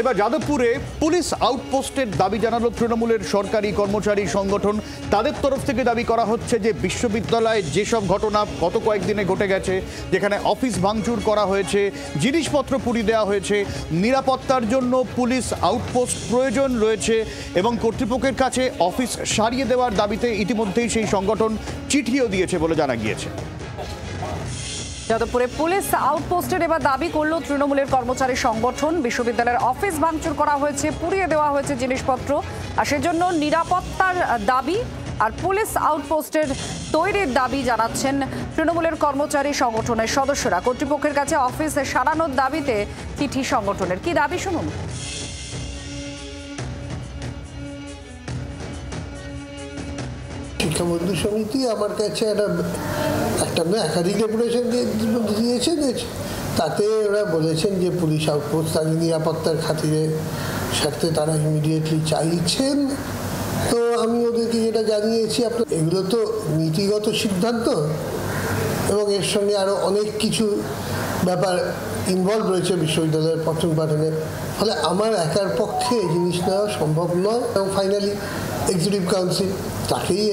এবার যাদবপুরে পুলিশ আউটপোস্টের দাবি জানালো তৃণমূলের সরকারি কর্মচারী সংগঠন। তাদের তরফ থেকে দাবি করা হচ্ছে যে বিশ্ববিদ্যালয়ে যেসব ঘটনা গত কয়েকদিনে ঘটে গেছে, যেখানে অফিস ভাঙচুর করা হয়েছে, জিনিসপত্র পুড়িয়ে দেওয়া হয়েছে, নিরাপত্তার জন্য পুলিশ আউটপোস্ট প্রয়োজন রয়েছে এবং কর্তৃপক্ষের কাছে অফিস সারিয়ে দেওয়ার দাবিতে ইতিমধ্যেই সেই সংগঠন চিঠিও দিয়েছে বলে জানা গিয়েছে। যাদবপুরে পুলিশ আউটপোস্টের এবার দাবি করলো তৃণমূলের কর্মচারী সংগঠন। বিশ্ববিদ্যালয়ের অফিস ভাঙচুর করা হয়েছে, পুড়িয়ে দেওয়া হয়েছে জিনিসপত্র, আর সেজন্য নিরাপত্তার দাবি আর পুলিশ আউটপোস্টের তৈরির দাবি জানাচ্ছেন তৃণমূলের কর্মচারী সংগঠনের সদস্যরা। কর্তৃপক্ষের কাছে অফিস সারানোর দাবিতে চিঠি সংগঠনের। কি দাবি শুনুন। শিক্ষা বন্ধু সমিতি আমার কাছে একটা একাধিক ডেপুটেশন দিয়েছেন। তাতে ওরা বলেছেন যে পুলিশ আউটপোস্ট তাদের নিরাপত্তার খাতিরে স্বার্থে তারা ইমিডিয়েটলি চাইছেন। তো আমি ওদেরকে যেটা জানিয়েছি, আপনার এগুলো তো নীতিগত সিদ্ধান্ত এবং এর সঙ্গে আরও অনেক কিছু ব্যাপার ইনভলভ রয়েছে বিশ্ববিদ্যালয়ের পঠন পাঠনে। ফলে আমার একার পক্ষে এই জিনিস নেওয়া সম্ভব নয় এবং ফাইনালি এক্সিকিউটিভ কাউন্সিল তাকেই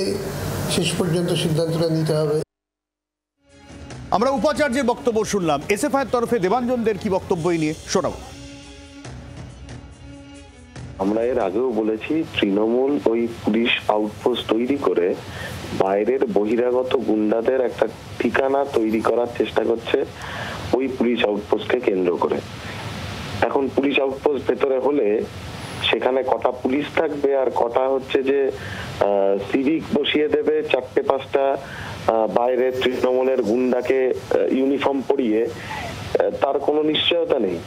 শেষ পর্যন্ত সিদ্ধান্তটা নিতে হবে। আমরা উপাচার্যের বক্তব্য শুনলাম। এসএফআইয়ের তরফে দেবাঞ্জনদের কি বক্তব্য নিয়ে শোনাবো। আমরা এর আগেও বলেছি, তৃণমূল ওই পুলিশ আউটপোস্ট তৈরি করে বাইরের বহিরাগত গুন্ডাদের একটা ঠিকানা তৈরি করার চেষ্টা করছে ওই পুলিশ আউটপোস্টকে কেন্দ্র করে। এখন পুলিশ আউটপোস্ট ভেতরে হলে সেখানে কটা পুলিশ থাকবে আর কটা হচ্ছে যে সিভিক বসিয়ে দেবে, 4-5টা বাইরে তৃণমূলের গুন্ডাকে ইউনিফর্ম পরিয়ে, তার কোনো নিশ্চয়তা নেই।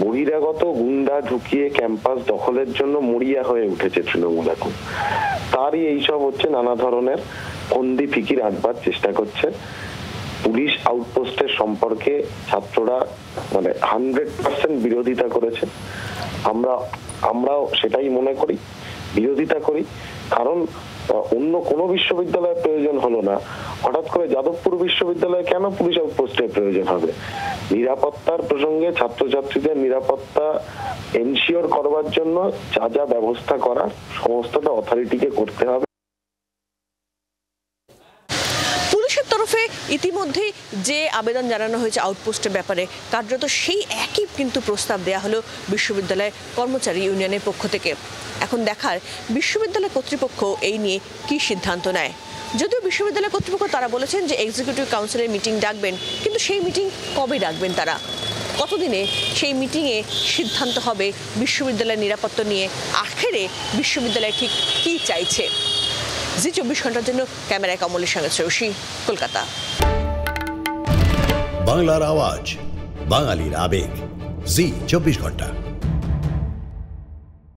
বহিরাগত গুন্ডা ঢুকিয়ে ক্যাম্পাস দখলের জন্য মরিয়া হয়ে উঠেছে তৃণমূল এখন। তারই এইসব হচ্ছে নানা ধরনের ফন্দি ফিকির আঁকবার চেষ্টা করছে। পুলিশ আউটপোস্টের সম্পর্কে ছাত্ররা 100% বিরোধিতা করেছে। আমরাও সেটাই মনে করি, বিরোধিতা করি। কারণ অন্য কোনো বিশ্ববিদ্যালয়ের প্রয়োজন হলো না, হঠাৎ করে যাদবপুর বিশ্ববিদ্যালয়ে কেন পুলিশ আউটপোস্টের প্রয়োজন হবে? নিরাপত্তার প্রসঙ্গে ছাত্রছাত্রীদের নিরাপত্তা এনশিওর করবার জন্য যা যা ব্যবস্থা করার সমস্তটা অথরিটিকে করতে হবে। তরফে ইতিমধ্যেই যে আবেদন জানানো হয়েছে আউটপোস্টের ব্যাপারে, কার্যত সেই একই কিন্তু প্রস্তাব দেয়া হলো বিশ্ববিদ্যালয় কর্মচারী ইউনিয়নের পক্ষ থেকে। এখন দেখার বিশ্ববিদ্যালয় কর্তৃপক্ষ এই নিয়ে কি সিদ্ধান্ত নেয়। যদিও বিশ্ববিদ্যালয় কর্তৃপক্ষ তারা বলেছেন যে এক্সিকিউটিভ কাউন্সিলের মিটিং ডাকবেন, কিন্তু সেই মিটিং কবে ডাকবেন তারা, কতদিনে সেই মিটিংয়ে সিদ্ধান্ত হবে বিশ্ববিদ্যালয়ের নিরাপত্তা নিয়ে, আখেরে বিশ্ববিদ্যালয় ঠিক কি চাইছে। জি 24 ঘন্টার জন্য ক্যামেরায় কমলের সঙ্গে চৌষি, কলকাতা। বাংলার আওয়াজ, বাঙালির আবেগ, জি 24 ঘন্টা।